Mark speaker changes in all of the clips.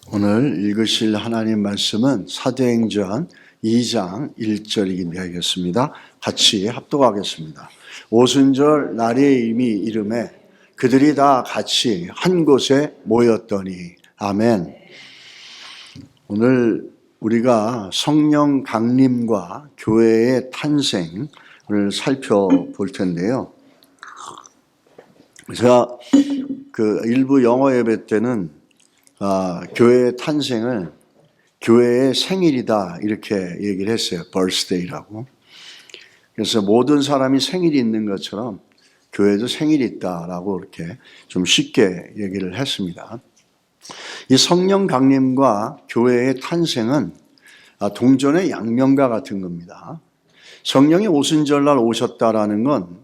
Speaker 1: 오늘 읽으실 하나님 말씀은 사도행전 2장 1절이 되겠습니다. 같이 합독하겠습니다. 오순절 날의 이미 이름에 그들이 다 같이 한 곳에 모였더니 아멘. 오늘 우리가 성령 강림과 교회의 탄생을 살펴볼 텐데요. 제가 일부 영어 예배 때는 교회의 탄생을 교회의 생일이다 이렇게 얘기를 했어요. birthday라고. 그래서 모든 사람이 생일이 있는 것처럼 교회도 생일이 있다라고 이렇게 좀 쉽게 얘기를 했습니다. 이 성령 강림과 교회의 탄생은 동전의 양면과 같은 겁니다. 성령이 오순절날 오셨다라는 건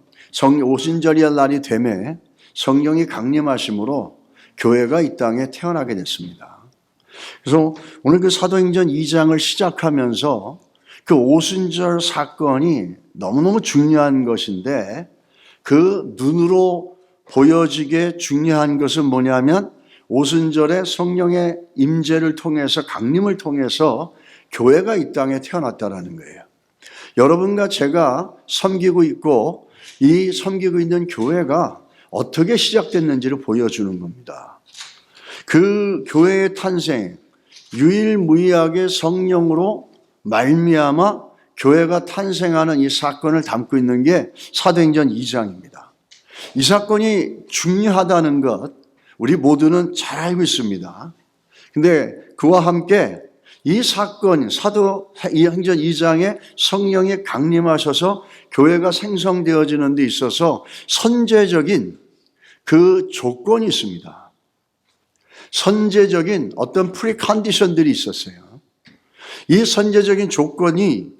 Speaker 1: 오순절의 날이 되매 성령이 강림하심으로 교회가 이 땅에 태어나게 됐습니다. 그래서 오늘 그 사도행전 2장을 시작하면서 그 오순절 사건이 너무너무 중요한 것인데 그 눈으로 보여지게 중요한 것은 뭐냐면 오순절에 성령의 임재를 통해서 강림을 통해서 교회가 이 땅에 태어났다라는 거예요. 여러분과 제가 섬기고 있고 이 섬기고 있는 교회가 어떻게 시작됐는지를 보여주는 겁니다. 그 교회의 탄생, 유일무이하게 성령으로 말미암아 교회가 탄생하는 이 사건을 담고 있는 게 사도행전 2장입니다. 이 사건이 중요하다는 것 우리 모두는 잘 알고 있습니다. 근데 그와 함께 이 사건, 사도행전 2장에 성령이 강림하셔서 교회가 생성되어지는 데 있어서 선제적인 그 조건이 있습니다. 선제적인 어떤 프리컨디션들이 있었어요. 이 선제적인 조건이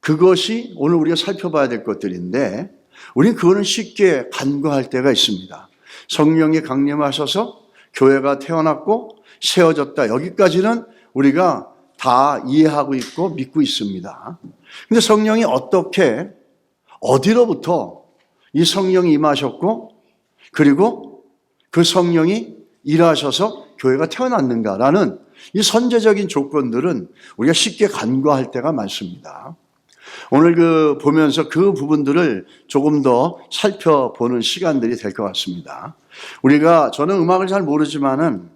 Speaker 1: 그것이 오늘 우리가 살펴봐야 될 것들인데 우리는 그거는 쉽게 간과할 때가 있습니다. 성령이 강림하셔서 교회가 태어났고 세워졌다. 여기까지는 우리가 다 이해하고 있고 믿고 있습니다. 그런데 성령이 어떻게 어디로부터 이 성령이 임하셨고 그리고 그 성령이 일하셔서 교회가 태어났는가라는 이 선제적인 조건들은 우리가 쉽게 간과할 때가 많습니다. 오늘 보면서 그 부분들을 조금 더 살펴보는 시간들이 될 것 같습니다. 저는 음악을 잘 모르지만은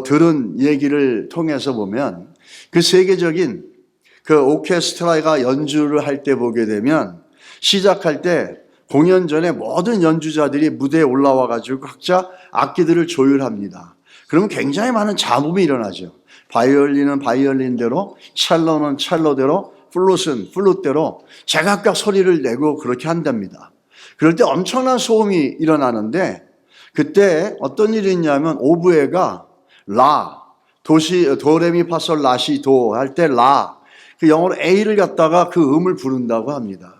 Speaker 1: 들은 얘기를 통해서 보면 그 세계적인 그 오케스트라가 연주를 할 때 보게 되면 시작할 때 공연 전에 모든 연주자들이 무대에 올라와 가지고 각자 악기들을 조율합니다. 그러면 굉장히 많은 잡음이 일어나죠. 바이올린은 바이올린대로, 첼로는 첼로대로, 플룻은 플룻대로 제각각 소리를 내고 그렇게 한답니다. 그럴 때 엄청난 소음이 일어나는데 그때 어떤 일이 있냐면 오브에가 라, 도레미파솔 라시 도 할 때 라, 그 영어로 A를 갖다가 그 음을 부른다고 합니다.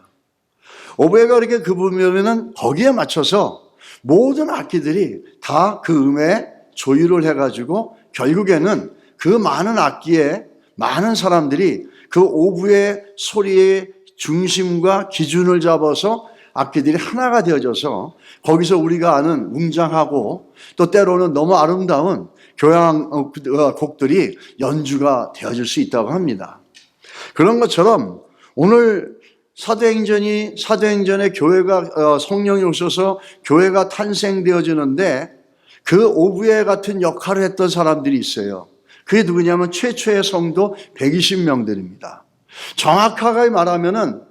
Speaker 1: 오보에가 그렇게 그 부르면은 거기에 맞춰서 모든 악기들이 다 그 음에 조율을 해가지고 결국에는 그 많은 악기에 많은 사람들이 그 오보의 소리의 중심과 기준을 잡아서 악기들이 하나가 되어져서 거기서 우리가 아는 웅장하고 또 때로는 너무 아름다운 교향곡들이 연주가 되어질 수 있다고 합니다. 그런 것처럼 오늘 사도행전에 교회가 성령이 오셔서 교회가 탄생되어지는데 그 오부에 같은 역할을 했던 사람들이 있어요. 그게 누구냐면 최초의 성도 120명들입니다. 정확하게 말하면은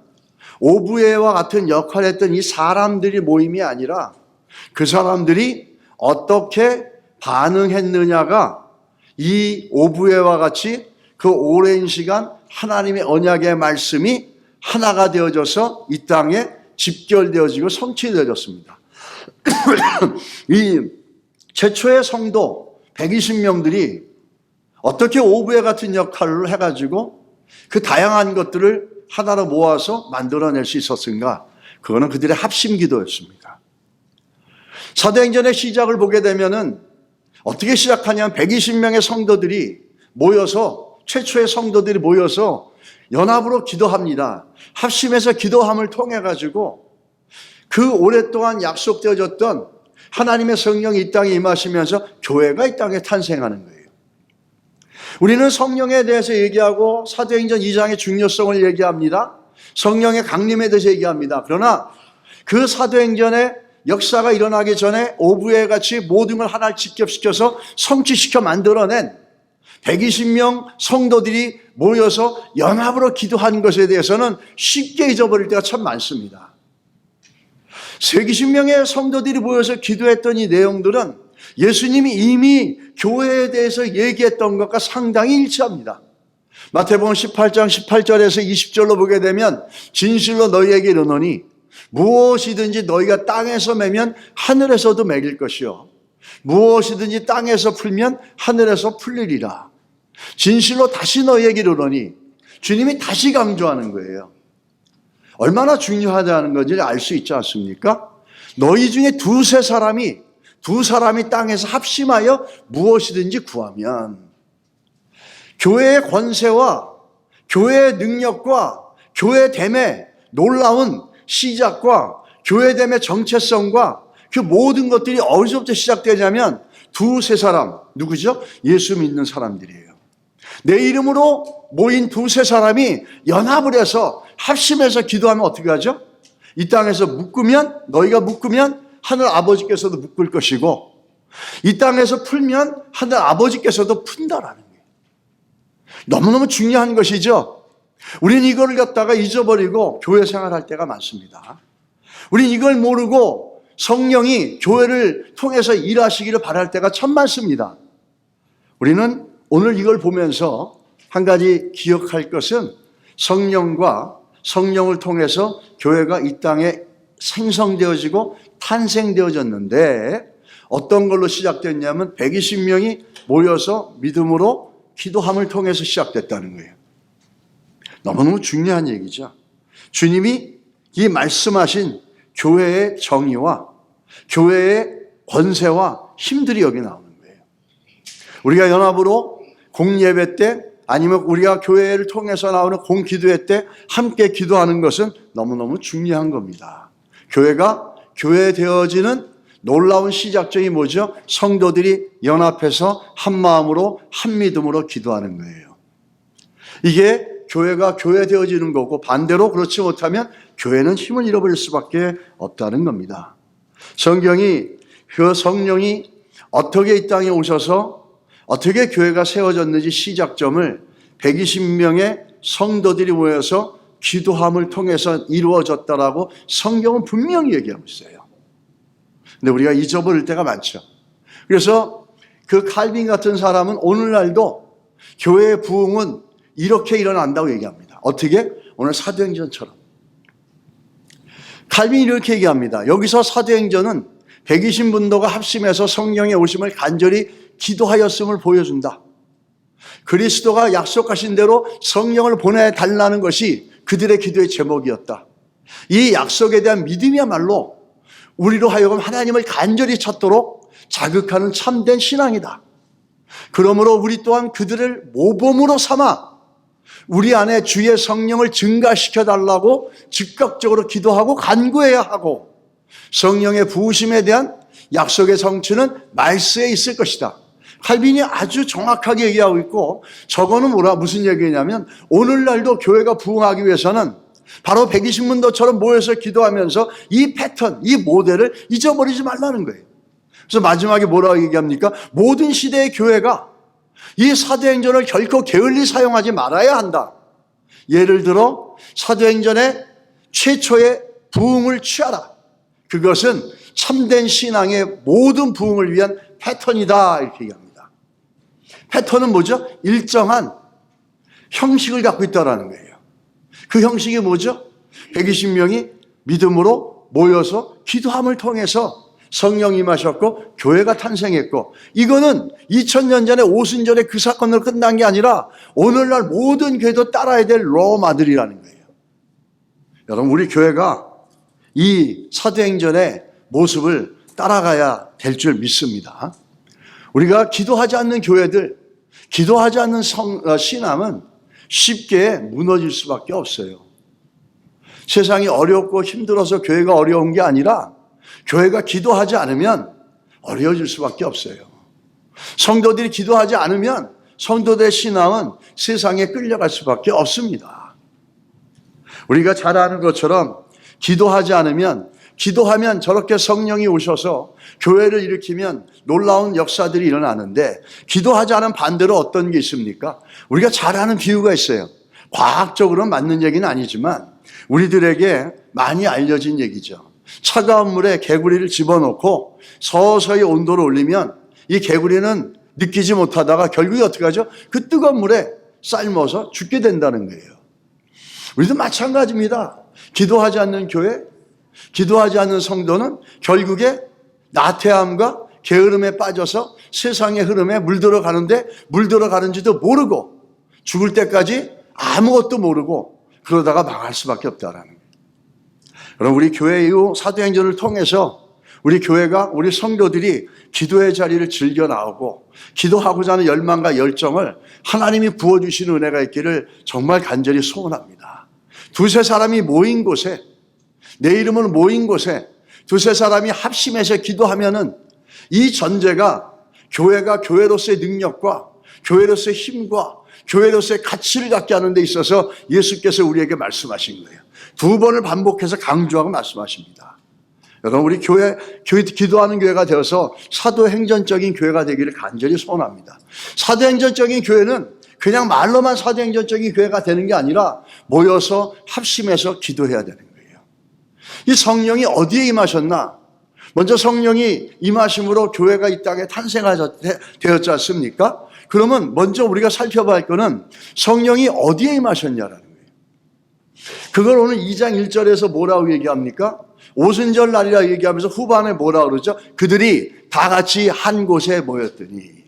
Speaker 1: 오부에와 같은 역할을 했던 이 사람들이 모임이 아니라 그 사람들이 어떻게 반응했느냐가 이 오부에와 같이 그 오랜 시간 하나님의 언약의 말씀이 하나가 되어져서 이 땅에 집결되어지고 성취되어졌습니다. 이 최초의 성도 120명들이 어떻게 오부에 같은 역할을 해가지고 그 다양한 것들을 하나로 모아서 만들어낼 수 있었는가? 그거는 그들의 합심 기도였습니다. 사도행전의 시작을 보게 되면은 어떻게 시작하냐면 120명의 성도들이 모여서 최초의 성도들이 모여서 연합으로 기도합니다. 합심해서 기도함을 통해 가지고 그 오랫동안 약속되어졌던 하나님의 성령이 이 땅에 임하시면서 교회가 이 땅에 탄생하는 거예요. 우리는 성령에 대해서 얘기하고 사도행전 2장의 중요성을 얘기합니다. 성령의 강림에 대해서 얘기합니다. 그러나 그 사도행전의 역사가 일어나기 전에 오부에 같이 모든 걸 하나 집결시켜서 성취시켜 만들어낸 120명 성도들이 모여서 연합으로 기도한 것에 대해서는 쉽게 잊어버릴 때가 참 많습니다. 120명의 성도들이 모여서 기도했던 이 내용들은 예수님이 이미 교회에 대해서 얘기했던 것과 상당히 일치합니다. 마태복음 18장 18절에서 20절로 보게 되면 진실로 너희에게 이르노니 무엇이든지 너희가 땅에서 매면 하늘에서도 매길 것이요 무엇이든지 땅에서 풀면 하늘에서 풀리리라. 진실로 다시 너희에게 이르노니 주님이 다시 강조하는 거예요. 얼마나 중요하다는 건지 알 수 있지 않습니까? 너희 중에 두 사람이 땅에서 합심하여 무엇이든지 구하면 교회의 권세와 교회의 능력과 교회됨의 놀라운 시작과 교회됨의 정체성과 그 모든 것들이 어디서부터 시작되냐면 두세 사람, 누구죠? 예수 믿는 사람들이에요. 내 이름으로 모인 두세 사람이 연합을 해서 합심해서 기도하면 어떻게 하죠? 이 땅에서 너희가 묶으면 하늘 아버지께서도 묶을 것이고 이 땅에서 풀면 하늘 아버지께서도 푼다라는 거예요. 너무너무 중요한 것이죠. 우리는 이걸 갖다가 잊어버리고 교회 생활할 때가 많습니다. 우리는 이걸 모르고 성령이 교회를 통해서 일하시기를 바랄 때가 참 많습니다. 우리는 오늘 이걸 보면서 한 가지 기억할 것은 성령과 성령을 통해서 교회가 이 땅에 생성되어지고 탄생되어졌는데 어떤 걸로 시작됐냐면 120명이 모여서 믿음으로 기도함을 통해서 시작됐다는 거예요. 너무너무 중요한 얘기죠. 주님이 이 말씀하신 교회의 정의와 교회의 권세와 힘들이 여기 나오는 거예요. 우리가 연합으로 공예배 때 아니면 우리가 교회를 통해서 나오는 공기도회 때 함께 기도하는 것은 너무너무 중요한 겁니다. 교회가 교회되어지는 놀라운 시작점이 뭐죠? 성도들이 연합해서 한 마음으로 한 믿음으로 기도하는 거예요. 이게 교회가 교회되어지는 거고 반대로 그렇지 못하면 교회는 힘을 잃어버릴 수밖에 없다는 겁니다. 성경이 그 성령이 어떻게 이 땅에 오셔서 어떻게 교회가 세워졌는지 시작점을 120명의 성도들이 모여서 기도함을 통해서 이루어졌다라고 성경은 분명히 얘기하고 있어요. 근데 우리가 잊어버릴 때가 많죠. 그래서 그 칼빈 같은 사람은 오늘날도 교회의 부흥은 이렇게 일어난다고 얘기합니다. 어떻게? 오늘 사도행전처럼. 칼빈이 이렇게 얘기합니다. 여기서 사도행전은 120분도가 합심해서 성령의 오심을 간절히 기도하였음을 보여준다. 그리스도가 약속하신 대로 성령을 보내달라는 것이 그들의 기도의 제목이었다. 이 약속에 대한 믿음이야말로 우리로 하여금 하나님을 간절히 찾도록 자극하는 참된 신앙이다. 그러므로 우리 또한 그들을 모범으로 삼아 우리 안에 주의 성령을 증가시켜 달라고 즉각적으로 기도하고 간구해야 하고 성령의 부으심에 대한 약속의 성취는 말세에 있을 것이다. 칼빈이 아주 정확하게 얘기하고 있고 저거는 무슨 얘기냐면 오늘날도 교회가 부흥하기 위해서는 바로 120문도처럼 모여서 기도하면서 이 패턴, 이 모델을 잊어버리지 말라는 거예요. 그래서 마지막에 뭐라고 얘기합니까? 모든 시대의 교회가 이 사도행전을 결코 게을리 사용하지 말아야 한다. 예를 들어 사도행전의 최초의 부흥을 취하라. 그것은 참된 신앙의 모든 부흥을 위한 패턴이다. 이렇게 얘기합니다. 패턴은 뭐죠? 일정한 형식을 갖고 있다는 거예요. 그 형식이 뭐죠? 120명이 믿음으로 모여서 기도함을 통해서 성령이 임하셨고 교회가 탄생했고 이거는 2000년 전에 오순절에 그 사건으로 끝난 게 아니라 오늘날 모든 교회도 따라야 될 로마들이라는 거예요. 여러분 우리 교회가 이 사도행전의 모습을 따라가야 될 줄 믿습니다. 우리가 기도하지 않는 교회들, 기도하지 않는 신앙은 쉽게 무너질 수밖에 없어요. 세상이 어렵고 힘들어서 교회가 어려운 게 아니라 교회가 기도하지 않으면 어려워질 수밖에 없어요. 성도들이 기도하지 않으면 성도들의 신앙은 세상에 끌려갈 수밖에 없습니다. 우리가 잘 아는 것처럼 기도하지 않으면, 기도하면 저렇게 성령이 오셔서 교회를 일으키면 놀라운 역사들이 일어나는데, 기도하지 않은 반대로 어떤 게 있습니까? 우리가 잘 아는 비유가 있어요. 과학적으로는 맞는 얘기는 아니지만 우리들에게 많이 알려진 얘기죠. 차가운 물에 개구리를 집어넣고 서서히 온도를 올리면 이 개구리는 느끼지 못하다가 결국에 어떻게 하죠? 그 뜨거운 물에 삶아서 죽게 된다는 거예요. 우리도 마찬가지입니다. 기도하지 않는 교회, 기도하지 않는 성도는 결국에 나태함과 게으름에 빠져서 세상의 흐름에 물들어가는데 물들어가는지도 모르고 죽을 때까지 아무것도 모르고 그러다가 망할 수밖에 없다라는 거예요. 여러분, 우리 교회 이후 사도행전을 통해서 우리 교회가, 우리 성도들이 기도의 자리를 즐겨 나오고 기도하고자 하는 열망과 열정을 하나님이 부어주시는 은혜가 있기를 정말 간절히 소원합니다. 두세 사람이 모인 곳에, 내 이름으로 모인 곳에 두세 사람이 합심해서 기도하면은 이 전제가 교회가 교회로서의 능력과 교회로서의 힘과 교회로서의 가치를 갖게 하는 데 있어서 예수께서 우리에게 말씀하신 거예요. 두 번을 반복해서 강조하고 말씀하십니다. 여러분, 우리 교회 기도하는 교회가 되어서 사도행전적인 교회가 되기를 간절히 소원합니다. 사도행전적인 교회는 그냥 말로만 사도행전적인 교회가 되는 게 아니라 모여서 합심해서 기도해야 되는 거예요. 이 성령이 어디에 임하셨나? 먼저 성령이 임하심으로 교회가 이 땅에 탄생되었지 않습니까? 그러면 먼저 우리가 살펴봐야 할 거는 성령이 어디에 임하셨냐라는 거예요. 그걸 오늘 2장 1절에서 뭐라고 얘기합니까? 오순절 날이라 얘기하면서 후반에 뭐라고 그러죠? 그들이 다 같이 한 곳에 모였더니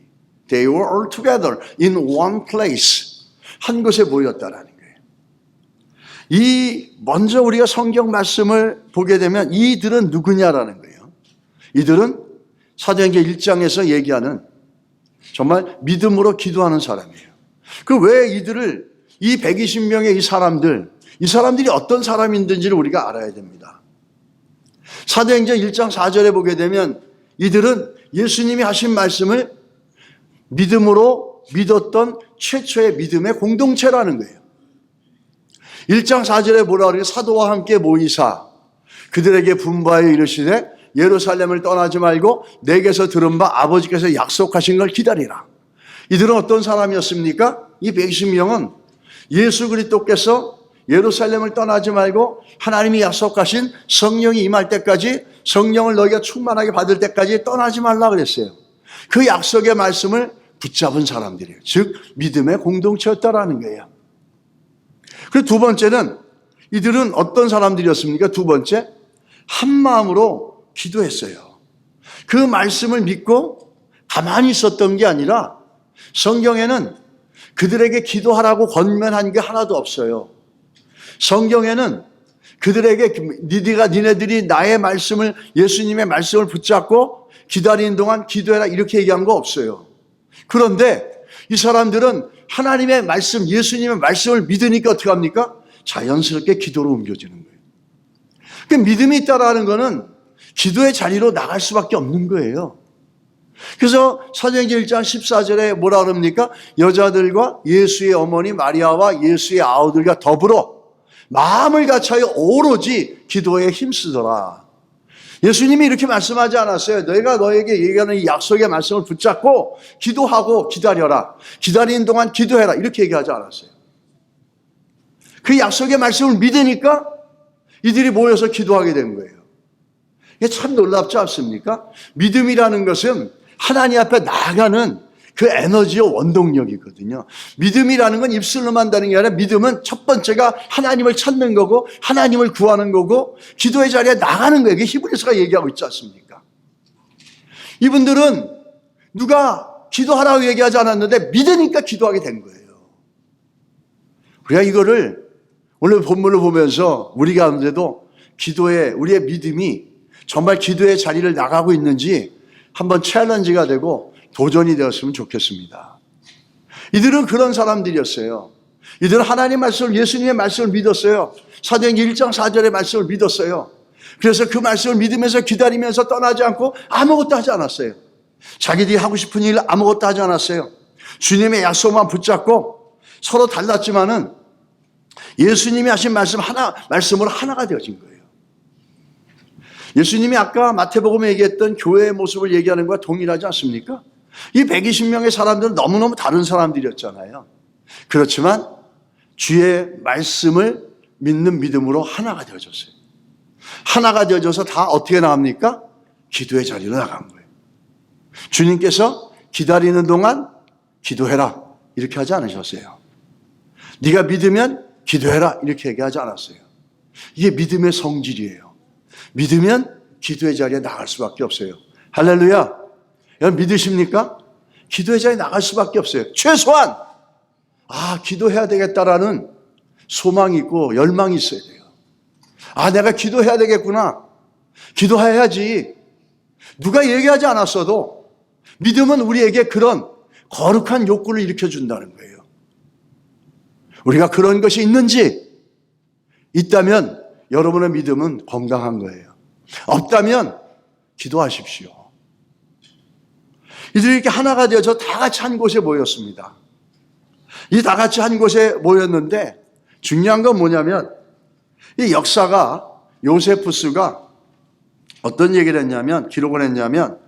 Speaker 1: They were all together in one place. 한 곳에 모였다라는 거예요. 먼저 우리가 성경 말씀을 보게 되면 이들은 누구냐라는 거예요. 이들은 사도행전 1장에서 얘기하는 정말 믿음으로 기도하는 사람이에요. 그 왜 이들을, 이 120명의 이 사람들이 어떤 사람인지를 우리가 알아야 됩니다. 사도행전 1장 4절에 보게 되면 이들은 예수님이 하신 말씀을 믿음으로 믿었던 최초의 믿음의 공동체라는 거예요. 1장 4절에 뭐라 그래요? 사도와 함께 모이사 그들에게 분부하여 이르시되 예루살렘을 떠나지 말고 내게서 들은 바 아버지께서 약속하신 걸 기다리라. 이들은 어떤 사람이었습니까? 이 120명은 예수 그리스도께서 예루살렘을 떠나지 말고 하나님이 약속하신 성령이 임할 때까지, 성령을 너희가 충만하게 받을 때까지 떠나지 말라 그랬어요. 그 약속의 말씀을 붙잡은 사람들이에요. 즉 믿음의 공동체였다라는 거예요. 그리고 두 번째는 이들은 어떤 사람들이었습니까? 두 번째, 한 마음으로 기도했어요. 그 말씀을 믿고 가만히 있었던 게 아니라 성경에는 그들에게 기도하라고 권면한 게 하나도 없어요. 성경에는 그들에게 니네들이 나의 말씀을, 예수님의 말씀을 붙잡고 기다리는 동안 기도해라 이렇게 얘기한 거 없어요. 그런데 이 사람들은 하나님의 말씀, 예수님의 말씀을 믿으니까 어떻게 합니까? 자연스럽게 기도로 옮겨지는 거예요. 그러니까 믿음이 있다라는 거는 기도의 자리로 나갈 수밖에 없는 거예요. 그래서 사도행전 1장 14절에 뭐라 그럽니까? 여자들과 예수의 어머니 마리아와 예수의 아우들과 더불어 마음을 같이하여 오로지 기도에 힘쓰더라. 예수님이 이렇게 말씀하지 않았어요. 내가 너에게 얘기하는 이 약속의 말씀을 붙잡고 기도하고 기다려라. 기다리는 동안 기도해라. 이렇게 얘기하지 않았어요. 그 약속의 말씀을 믿으니까 이들이 모여서 기도하게 된 거예요. 이게 참 놀랍지 않습니까? 믿음이라는 것은 하나님 앞에 나아가는 그 에너지와 원동력이거든요. 믿음이라는 건 입술로만 한다는 게 아니라 믿음은 첫 번째가 하나님을 찾는 거고 하나님을 구하는 거고 기도의 자리에 나가는 거예요. 이게 히브리서가 얘기하고 있지 않습니까? 이분들은 누가 기도하라고 얘기하지 않았는데 믿으니까 기도하게 된 거예요. 우리가 이거를 오늘 본문을 보면서 우리 가운데도 우리의 믿음이 정말 기도의 자리를 나가고 있는지 한번 챌린지가 되고 도전이 되었으면 좋겠습니다. 이들은 그런 사람들이었어요. 이들은 하나님 말씀을, 예수님의 말씀을 믿었어요. 사도행전 1장 4절의 말씀을 믿었어요. 그래서 그 말씀을 믿으면서 기다리면서 떠나지 않고 아무것도 하지 않았어요. 자기들이 하고 싶은 일 아무것도 하지 않았어요. 주님의 약속만 붙잡고 서로 달랐지만은 예수님이 하신 말씀으로 하나가 되어진 거예요. 예수님이 아까 마태복음에 얘기했던 교회의 모습을 얘기하는 것과 동일하지 않습니까? 이 120명의 사람들은 너무너무 다른 사람들이었잖아요. 그렇지만 주의 말씀을 믿는 믿음으로 하나가 되어졌어요. 하나가 되어져서 다 어떻게 나갑니까? 기도의 자리로 나간 거예요. 주님께서 기다리는 동안 기도해라 이렇게 하지 않으셨어요. 네가 믿으면 기도해라 이렇게 얘기하지 않았어요. 이게 믿음의 성질이에요. 믿으면 기도의 자리에 나갈 수밖에 없어요. 할렐루야. 여러분 믿으십니까? 기도의 자리에 나갈 수밖에 없어요. 최소한 기도해야 되겠다라는 소망이 있고 열망이 있어야 돼요. 내가 기도해야 되겠구나. 기도해야지. 누가 얘기하지 않았어도 믿음은 우리에게 그런 거룩한 욕구를 일으켜준다는 거예요. 우리가 그런 것이 있는지 있다면 여러분의 믿음은 건강한 거예요. 없다면 기도하십시오. 이들이 이렇게 하나가 되어서 다 같이 한 곳에 모였습니다. 이 다 같이 한 곳에 모였는데 중요한 건 뭐냐면 이 역사가 요세푸스가 어떤 얘기를 했냐면 기록을 했냐면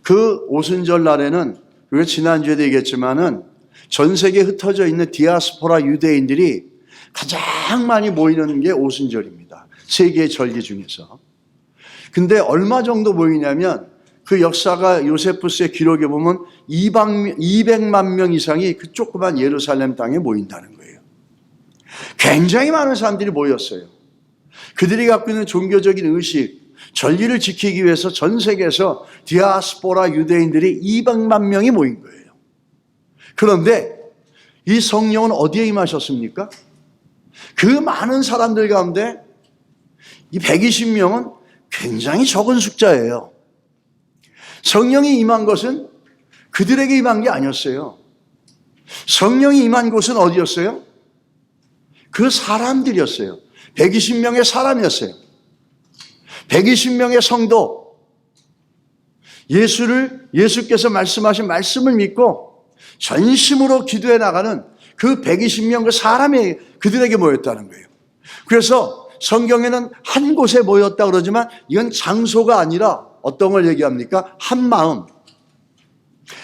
Speaker 1: 그 오순절 날에는 우리가 지난주에도 얘기했지만은 전 세계에 흩어져 있는 디아스포라 유대인들이 가장 많이 모이는 게 오순절입니다. 세계의 절기 중에서. 근데 얼마 정도 모이냐면 그 역사가 요세푸스의 기록에 보면 200만 명 이상이 그 조그만 예루살렘 땅에 모인다는 거예요. 굉장히 많은 사람들이 모였어요. 그들이 갖고 있는 종교적인 의식, 전리를 지키기 위해서 전 세계에서 디아스포라 유대인들이 200만 명이 모인 거예요. 그런데 이 성령은 어디에 임하셨습니까? 그 많은 사람들 가운데 이 120명은 굉장히 적은 숫자예요. 성령이 임한 것은 그들에게 임한 게 아니었어요. 성령이 임한 곳은 어디였어요? 그 사람들이었어요. 120명의 사람이었어요. 120명의 성도, 예수께서 말씀하신 말씀을 믿고 전심으로 기도해 나가는 그 120명 그 사람이 그들에게 모였다는 거예요. 그래서 성경에는 한 곳에 모였다 그러지만 이건 장소가 아니라 어떤 걸 얘기합니까? 한 마음,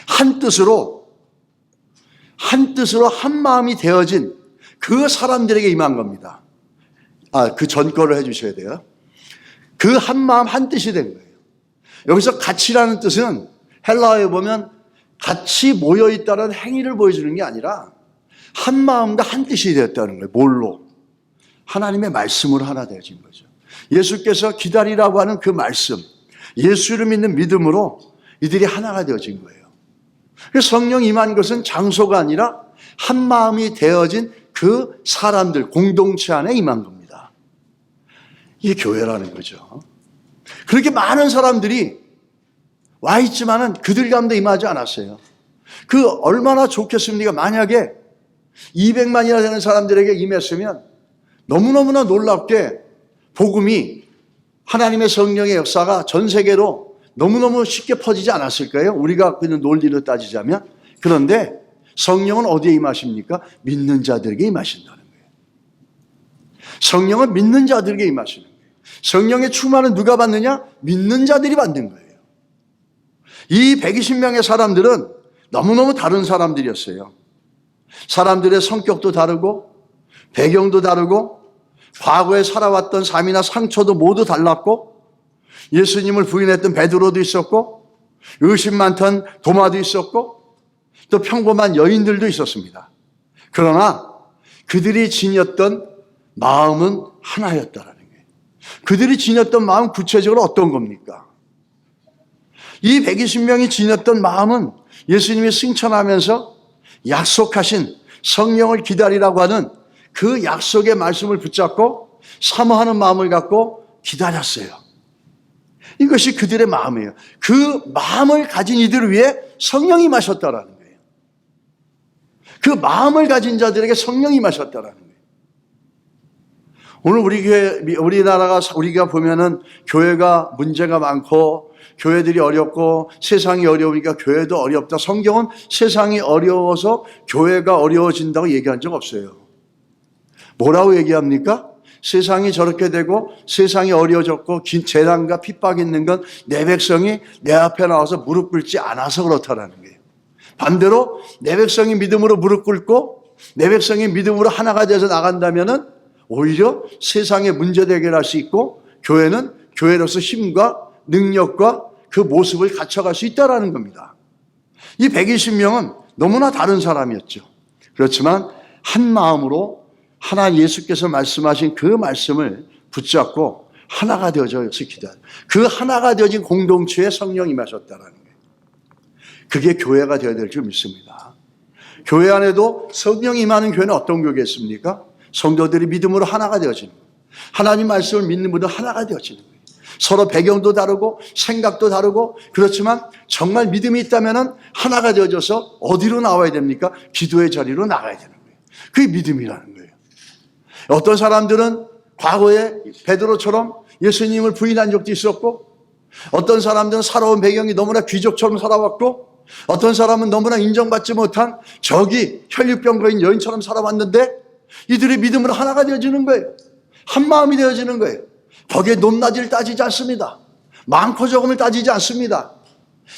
Speaker 1: 한 뜻으로 한 마음이 되어진 그 사람들에게 임한 겁니다. 그 전거를 해주셔야 돼요. 그 한 마음 한 뜻이 된 거예요. 여기서 같이라는 뜻은 헬라어에 보면 같이 모여있다는 행위를 보여주는 게 아니라 한 마음과 한 뜻이 되었다는 거예요. 뭘로? 하나님의 말씀으로 하나 되어진 거죠. 예수께서 기다리라고 하는 그 말씀, 예수를 믿는 믿음으로 이들이 하나가 되어진 거예요. 그래서 성령 임한 것은 장소가 아니라 한 마음이 되어진 그 사람들, 공동체 안에 임한 겁니다. 이게 교회라는 거죠. 그렇게 많은 사람들이 와 있지만은 그들 가운데 임하지 않았어요. 그 얼마나 좋겠습니까? 만약에 200만이나 되는 사람들에게 임했으면 너무너무나 놀랍게 복음이 하나님의 성령의 역사가 전 세계로 너무너무 쉽게 퍼지지 않았을까요? 우리가 갖고 있는 논리로 따지자면. 그런데 성령은 어디에 임하십니까? 믿는 자들에게 임하신다는 거예요. 성령은 믿는 자들에게 임하시는 거예요. 성령의 충만은 누가 받느냐? 믿는 자들이 받는 거예요. 이 120명의 사람들은 너무너무 다른 사람들이었어요. 사람들의 성격도 다르고 배경도 다르고 과거에 살아왔던 삶이나 상처도 모두 달랐고 예수님을 부인했던 베드로도 있었고 의심 많던 도마도 있었고 또 평범한 여인들도 있었습니다. 그러나 그들이 지녔던 마음은 하나였다라는 거예요. 그들이 지녔던 마음 구체적으로 어떤 겁니까? 이 120명이 지녔던 마음은 예수님이 승천하면서 약속하신 성령을 기다리라고 하는 그 약속의 말씀을 붙잡고 사모하는 마음을 갖고 기다렸어요. 이것이 그들의 마음이에요. 그 마음을 가진 이들을 위해 성령이 임하셨다라는 거예요. 그 마음을 가진 자들에게 성령이 임하셨다라는 거예요. 오늘 우리 교회, 우리가 보면은 교회가 문제가 많고 교회들이 어렵고 세상이 어려우니까 교회도 어렵다. 성경은 세상이 어려워서 교회가 어려워진다고 얘기한 적 없어요. 뭐라고 얘기합니까? 세상이 저렇게 되고 세상이 어려워졌고 재난과 핍박이 있는 건 내 백성이 내 앞에 나와서 무릎 꿇지 않아서 그렇다라는 거예요. 반대로 내 백성이 믿음으로 무릎 꿇고 내 백성이 믿음으로 하나가 돼서 나간다면은 오히려 세상의 문제 해결할 수 있고 교회는 교회로서 힘과 능력과 그 모습을 갖춰갈 수 있다라는 겁니다. 이 120명은 너무나 다른 사람이었죠. 그렇지만 한 마음으로 하나 예수께서 말씀하신 그 말씀을 붙잡고 하나가 되어져서 기도하는 그 하나가 되어진 공동체에 성령이 임하셨다는 거예요. 그게 교회가 되어야 될 줄 믿습니다. 교회 안에도 성령이 임하는 교회는 어떤 교회겠습니까? 성도들이 믿음으로 하나가 되어지는 거예요. 하나님 말씀을 믿는 분들 하나가 되어지는 거예요. 서로 배경도 다르고 생각도 다르고 그렇지만 정말 믿음이 있다면 하나가 되어져서 어디로 나와야 됩니까? 기도의 자리로 나가야 되는 거예요. 그게 믿음이라는 거예요. 어떤 사람들은 과거에 베드로처럼 예수님을 부인한 적도 있었고 어떤 사람들은 살아온 배경이 너무나 귀족처럼 살아왔고 어떤 사람은 너무나 인정받지 못한 저기 혈류병거인 여인처럼 살아왔는데 이들의 믿음으로 하나가 되어지는 거예요. 한 마음이 되어지는 거예요. 거기에 높낮이를 따지지 않습니다. 많고 적음을 따지지 않습니다.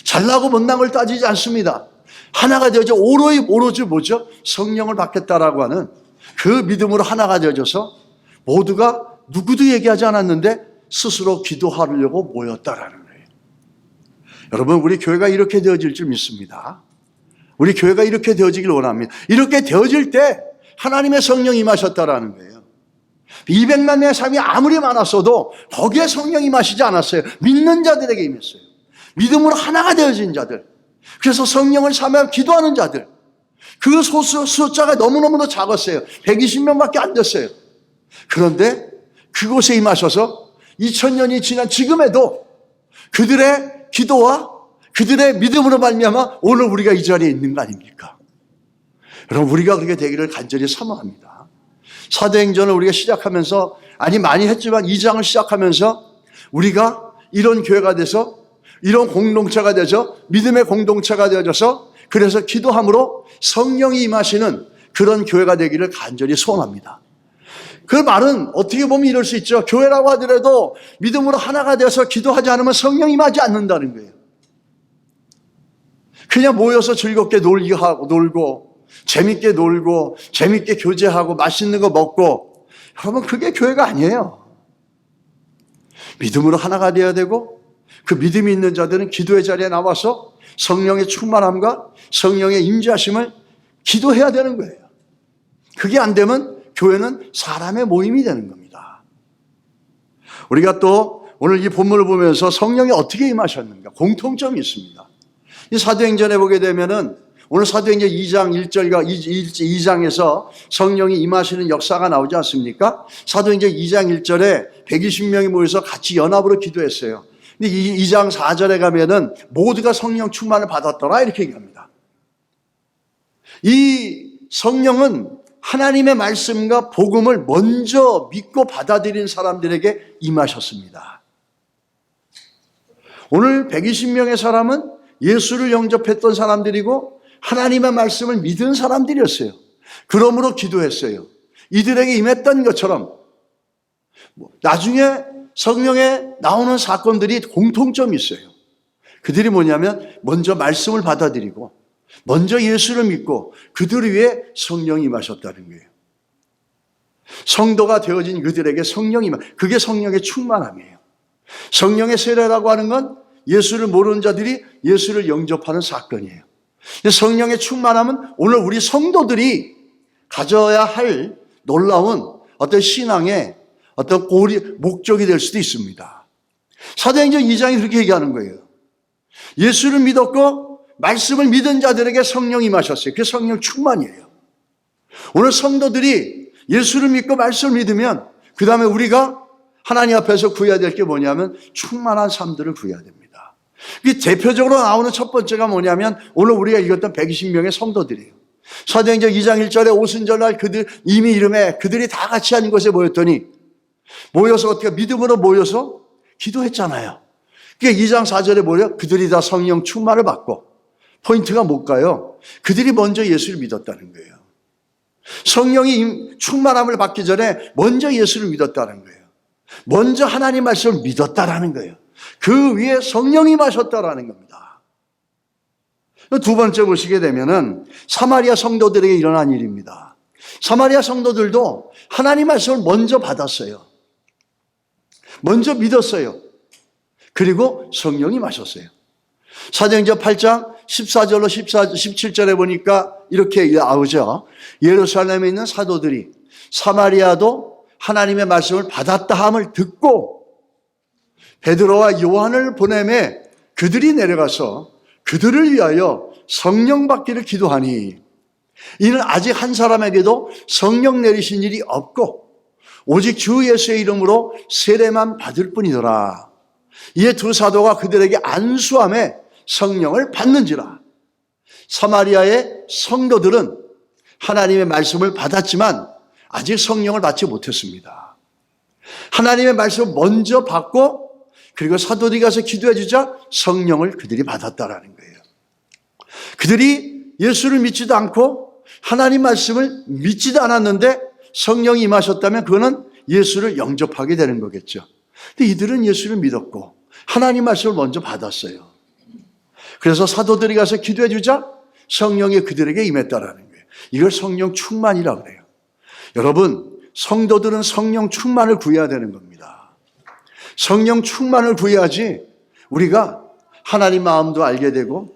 Speaker 1: 잘나고 못난 걸 따지지 않습니다. 하나가 되어져 오로지 뭐죠? 성령을 받겠다라고 하는 그 믿음으로 하나가 되어져서 모두가 누구도 얘기하지 않았는데 스스로 기도하려고 모였다라는 거예요. 여러분, 우리 교회가 이렇게 되어질 줄 믿습니다. 우리 교회가 이렇게 되어지길 원합니다. 이렇게 되어질 때 하나님의 성령이 임하셨다라는 거예요. 200만 명의 삶이 아무리 많았어도 거기에 성령이 임하시지 않았어요. 믿는 자들에게 임했어요. 믿음으로 하나가 되어진 자들. 그래서 성령을 사모하며 기도하는 자들. 그 숫자가 너무너무도 작았어요. 120명밖에 안 됐어요. 그런데 그곳에 임하셔서 2000년이 지난 지금에도 그들의 기도와 그들의 믿음으로 말미암아 오늘 우리가 이 자리에 있는 거 아닙니까? 여러분, 우리가 그렇게 되기를 간절히 사모합니다. 사도행전을 우리가 시작하면서 많이 했지만 2장을 시작하면서 우리가 이런 교회가 돼서 이런 공동체가 되죠. 믿음의 공동체가 되어져서 그래서 기도함으로 성령이 임하시는 그런 교회가 되기를 간절히 소원합니다. 그 말은 어떻게 보면 이럴 수 있죠. 교회라고 하더라도 믿음으로 하나가 되어서 기도하지 않으면 성령이 임하지 않는다는 거예요. 그냥 모여서 즐겁게 놀고 재밌게 놀고 재밌게 교제하고 맛있는 거 먹고 여러분, 그게 교회가 아니에요. 믿음으로 하나가 되어야 되고 그 믿음이 있는 자들은 기도의 자리에 나와서 성령의 충만함과 성령의 임재하심을 기도해야 되는 거예요. 그게 안 되면 교회는 사람의 모임이 되는 겁니다. 우리가 또 오늘 이 본문을 보면서 성령이 어떻게 임하셨는가 공통점이 있습니다. 이 사도행전에 보게 되면은 오늘 사도행전 2장 1절과 2장에서 성령이 임하시는 역사가 나오지 않습니까? 사도행전 2장 1절에 120명이 모여서 같이 연합으로 기도했어요. 근데 2장 4절에 가면은 모두가 성령 충만을 받았더라 이렇게 얘기합니다. 이 성령은 하나님의 말씀과 복음을 먼저 믿고 받아들인 사람들에게 임하셨습니다. 오늘 120명의 사람은 예수를 영접했던 사람들이고 하나님의 말씀을 믿은 사람들이었어요. 그러므로 기도했어요. 이들에게 임했던 것처럼 나중에 성령에 나오는 사건들이 공통점이 있어요. 그들이 뭐냐면 먼저 말씀을 받아들이고 먼저 예수를 믿고 그들 위해 성령이 임하셨다는 거예요. 성도가 되어진 그들에게 성령이 그게 성령의 충만함이에요. 성령의 세례라고 하는 건 예수를 모르는 자들이 예수를 영접하는 사건이에요. 성령의 충만함은 오늘 우리 성도들이 가져야 할 놀라운 어떤 신앙의 어떤 목적이 될 수도 있습니다. 사도행전 2장이 그렇게 얘기하는 거예요. 예수를 믿었고 말씀을 믿은 자들에게 성령이 임하셨어요. 그게 성령 충만이에요. 오늘 성도들이 예수를 믿고 말씀을 믿으면 그 다음에 우리가 하나님 앞에서 구해야 될 게 뭐냐면 충만한 삶들을 구해야 됩니다. 대표적으로 나오는 첫 번째가 뭐냐면 오늘 우리가 읽었던 120명의 성도들이에요. 사도행전 2장 1절에 오순절날 그들 이미 이름에 그들이 다 같이 한 곳에 모였더니 모여서 어떻게 믿음으로 모여서 기도했잖아요. 그러니까 2장 4절에 뭐래요? 그들이 다 성령 충만을 받고, 포인트가 뭘까요? 그들이 먼저 예수를 믿었다는 거예요. 성령이 충만함을 받기 전에 먼저 예수를 믿었다는 거예요. 먼저 하나님 말씀을 믿었다라는 거예요. 그 위에 성령이 마셨다라는 겁니다. 두 번째 보시게 되면은 사마리아 성도들에게 일어난 일입니다. 사마리아 성도들도 하나님 말씀을 먼저 받았어요. 먼저 믿었어요. 그리고 성령이 마셨어요. 사도행전 8장 14절로 17절에 보니까 이렇게 나오죠. 예루살렘에 있는 사도들이 사마리아도 하나님의 말씀을 받았다 함을 듣고 베드로와 요한을 보내매 그들이 내려가서 그들을 위하여 성령 받기를 기도하니, 이는 아직 한 사람에게도 성령 내리신 일이 없고 오직 주 예수의 이름으로 세례만 받을 뿐이더라. 이에 두 사도가 그들에게 안수함에 성령을 받는지라. 사마리아의 성도들은 하나님의 말씀을 받았지만 아직 성령을 받지 못했습니다. 하나님의 말씀을 먼저 받고 그리고 사도들이 가서 기도해 주자 성령을 그들이 받았다라는 거예요. 그들이 예수를 믿지도 않고 하나님 말씀을 믿지도 않았는데 성령이 임하셨다면 그거는 예수를 영접하게 되는 거겠죠. 근데 이들은 예수를 믿었고 하나님 말씀을 먼저 받았어요. 그래서 사도들이 가서 기도해 주자 성령이 그들에게 임했다라는 거예요. 이걸 성령 충만이라고 그래요. 여러분, 성도들은 성령 충만을 구해야 되는 겁니다. 성령 충만을 구해야지 우리가 하나님 마음도 알게 되고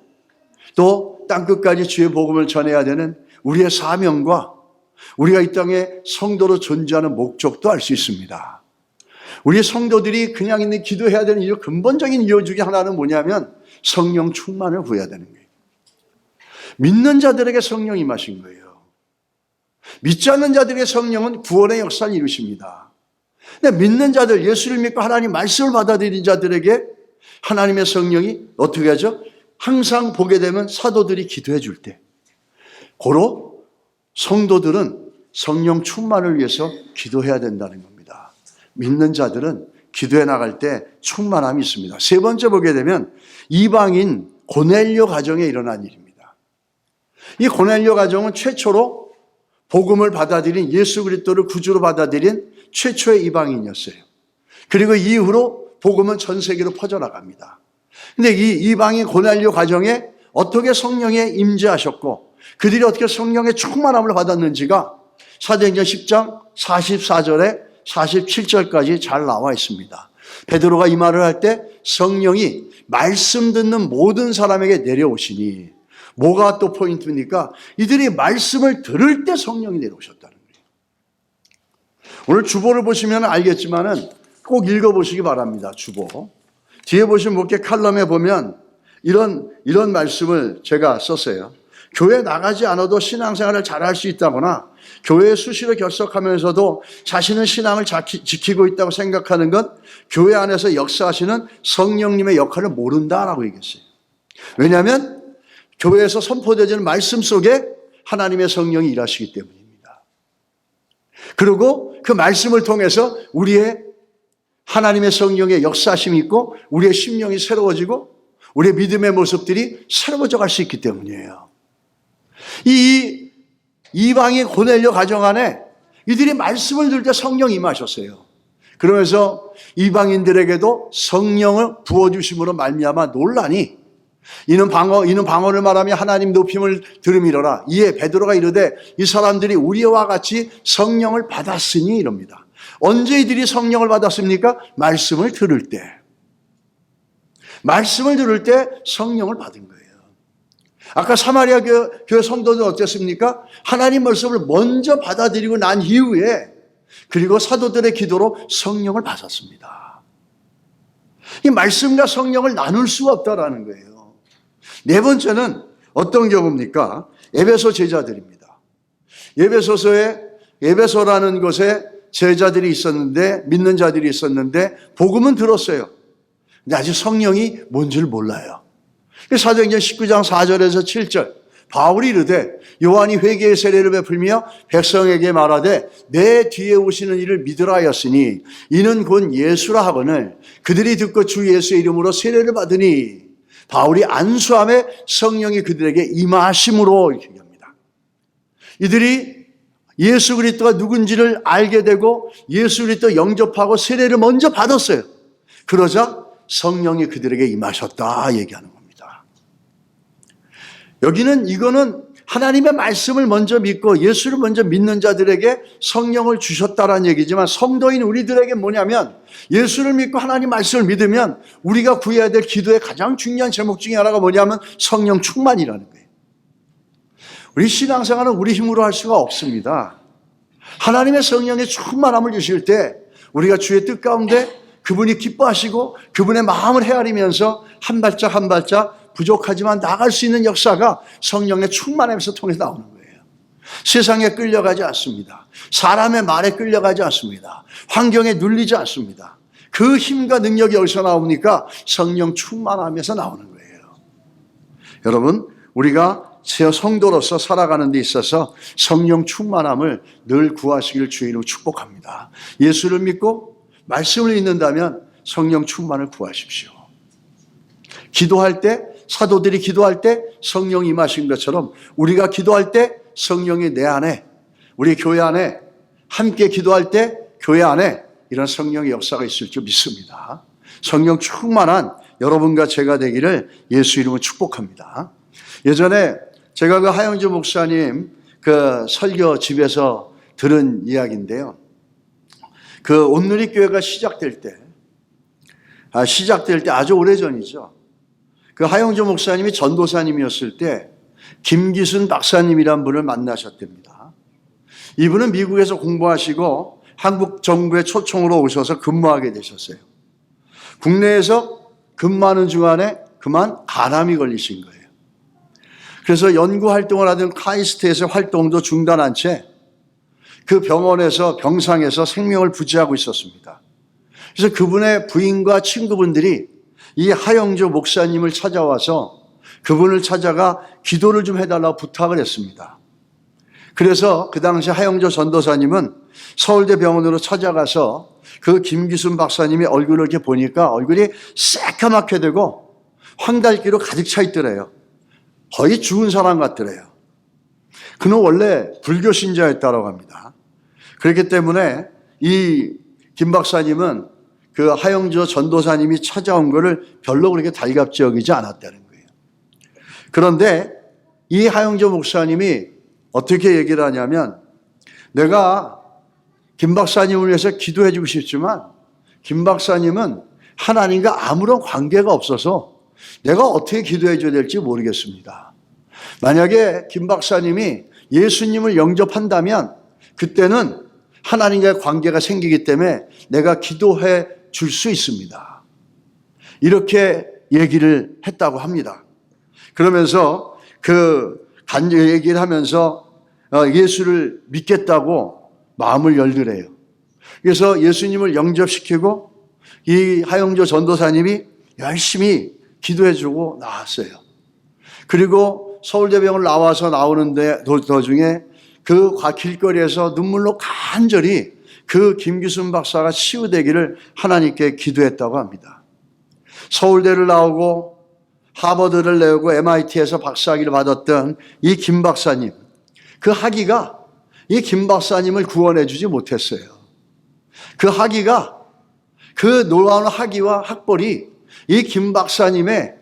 Speaker 1: 또 땅끝까지 주의 복음을 전해야 되는 우리의 사명과 우리가 이 땅에 성도로 존재하는 목적도 알 수 있습니다. 우리 성도들이 그냥 있는 기도해야 되는 이유, 근본적인 이유 중에 하나는 뭐냐면 성령 충만을 구해야 되는 거예요. 믿는 자들에게 성령이 임하신 거예요. 믿지 않는 자들에게 성령은 구원의 역사를 이루십니다. 근데 믿는 자들, 예수를 믿고 하나님 말씀을 받아들인 자들에게 하나님의 성령이 어떻게 하죠? 항상 보게 되면 사도들이 기도해 줄 때, 고로 성도들은 성령 충만을 위해서 기도해야 된다는 겁니다. 믿는 자들은 기도해 나갈 때 충만함이 있습니다. 세 번째 보게 되면 이방인 고넬료 가정에 일어난 일입니다. 이 고넬료 가정은 최초로 복음을 받아들인, 예수 그리스도를 구주로 받아들인 최초의 이방인이었어요. 그리고 이후로 복음은 전 세계로 퍼져나갑니다. 근데 이 이방인 고넬료 가정에 어떻게 성령에 임재하셨고 그들이 어떻게 성령의 충만함을 받았는지가 사도행전 10장 44절에 47절까지 잘 나와 있습니다. 베드로가 이 말을 할 때 성령이 말씀 듣는 모든 사람에게 내려오시니, 뭐가 또 포인트입니까? 이들이 말씀을 들을 때 성령이 내려오셨다는 거예요. 오늘 주보를 보시면 알겠지만은 꼭 읽어보시기 바랍니다. 주보. 뒤에 보시면 목회 칼럼에 보면 이런 말씀을 제가 썼어요. 교회 나가지 않아도 신앙생활을 잘할 수 있다거나 교회에 수시로 결석하면서도 자신은 신앙을 지키고 있다고 생각하는 건 교회 안에서 역사하시는 성령님의 역할을 모른다라고 얘기했어요. 왜냐하면 교회에서 선포되어지는 말씀 속에 하나님의 성령이 일하시기 때문입니다. 그리고 그 말씀을 통해서 우리의 하나님의 성령의 역사심이 있고 우리의 심령이 새로워지고 우리의 믿음의 모습들이 새로워져 갈 수 있기 때문이에요. 이 이방인 고넬료 가정 안에 이들이 말씀을 들을 때 성령이 임하셨어요. 그러면서 이방인들에게도 성령을 부어주심으로 말미암아 놀라니 이는 방언을 말하며 하나님 높임을 들음이로라. 이에 베드로가 이르되 이 사람들이 우리와 같이 성령을 받았으니 이럽니다. 언제 이들이 성령을 받았습니까? 말씀을 들을 때. 말씀을 들을 때 성령을 받은 거예요. 아까 사마리아 교회 성도들은 어땠습니까? 하나님 말씀을 먼저 받아들이고 난 이후에 그리고 사도들의 기도로 성령을 받았습니다. 이 말씀과 성령을 나눌 수가 없다라는 거예요. 네 번째는 어떤 경우입니까? 에베소 제자들입니다. 에베소라는 곳에 제자들이 있었는데, 믿는 자들이 있었는데 복음은 들었어요. 근데 아직 성령이 뭔지를 몰라요. 사도행전 19장 4절에서 7절 바울이 이르되 요한이 회개의 세례를 베풀며 백성에게 말하되 내 뒤에 오시는 이를 믿으라 하였으니 이는 곧 예수라 하거늘 그들이 듣고 주 예수의 이름으로 세례를 받으니 바울이 안수함에 성령이 그들에게 임하심으로 이렇게 얘기합니다. 이들이 예수 그리스도가 누군지를 알게 되고 예수 그리스도 영접하고 세례를 먼저 받았어요. 그러자 성령이 그들에게 임하셨다 얘기하는 겁니다. 여기는 이거는 하나님의 말씀을 먼저 믿고 예수를 먼저 믿는 자들에게 성령을 주셨다라는 얘기지만 성도인 우리들에게 뭐냐면 예수를 믿고 하나님 말씀을 믿으면 우리가 구해야 될 기도의 가장 중요한 제목 중에 하나가 뭐냐면 성령 충만이라는 거예요. 우리 신앙생활은 우리 힘으로 할 수가 없습니다. 하나님의 성령의 충만함을 주실 때 우리가 주의 뜻 가운데 그분이 기뻐하시고 그분의 마음을 헤아리면서 한 발짝 한 발짝 부족하지만 나갈 수 있는 역사가 성령의 충만함에서 통해서 나오는 거예요. 세상에 끌려가지 않습니다. 사람의 말에 끌려가지 않습니다. 환경에 눌리지 않습니다. 그 힘과 능력이 어디서 나옵니까? 성령 충만함에서 나오는 거예요. 여러분, 우리가 성도로서 살아가는 데 있어서 성령 충만함을 늘 구하시길 주의 이름으로 축복합니다. 예수를 믿고 말씀을 읽는다면 성령 충만을 구하십시오. 기도할 때, 사도들이 기도할 때 성령이 임하신 것처럼 우리가 기도할 때 성령이 내 안에, 우리 교회 안에 함께 기도할 때 교회 안에 이런 성령의 역사가 있을 줄 믿습니다. 성령 충만한 여러분과 제가 되기를 예수 이름으로 축복합니다. 예전에 제가 그 하영주 목사님 그 설교 집에서 들은 이야기인데요. 그 온누리교회가 시작될 때 아주 오래전이죠. 그 하영주 목사님이 전도사님이었을 때 김기순 박사님이란 분을 만나셨답니다. 이분은 미국에서 공부하시고 한국 정부의 초청으로 오셔서 근무하게 되셨어요. 국내에서 근무하는 중간에 그만 간암이 걸리신 거예요. 그래서 연구 활동을 하던 카이스트에서 활동도 중단한 채 그 병원에서 병상에서 생명을 부지하고 있었습니다. 그래서 그분의 부인과 친구분들이 이 하영조 목사님을 찾아와서 그분을 찾아가 기도를 좀 해달라고 부탁을 했습니다. 그래서 그 당시 하영조 전도사님은 서울대 병원으로 찾아가서 그 김기순 박사님의 얼굴을 이렇게 보니까 얼굴이 새까맣게 되고 황달기로 가득 차 있더래요. 거의 죽은 사람 같더래요. 그는 원래 불교 신자였다고 합니다. 그렇기 때문에 이 김 박사님은 그 하영조 전도사님이 찾아온 것을 별로 그렇게 달갑지 여기지 않았다는 거예요. 그런데 이 하영조 목사님이 어떻게 얘기를 하냐면 내가 김 박사님을 위해서 기도해 주고 싶지만 김 박사님은 하나님과 아무런 관계가 없어서 내가 어떻게 기도해 줘야 될지 모르겠습니다. 만약에 김 박사님이 예수님을 영접한다면 그때는 하나님과의 관계가 생기기 때문에 내가 기도해 줄 수 있습니다. 이렇게 얘기를 했다고 합니다. 그러면서 그 얘기를 하면서 예수를 믿겠다고 마음을 열더래요. 그래서 예수님을 영접시키고 이 하영조 전도사님이 열심히 기도해주고 나왔어요. 그리고 서울대병원을 나와서 나오는데 도중에 그 길거리에서 눈물로 간절히 그 김기순 박사가 치유되기를 하나님께 기도했다고 합니다. 서울대를 나오고 하버드를 내오고 MIT에서 박사학위를 받았던 이 김 박사님, 그 학위가 이 김 박사님을 구원해 주지 못했어요. 그 학위가, 그 놀라운 학위와 학벌이 이 김 박사님의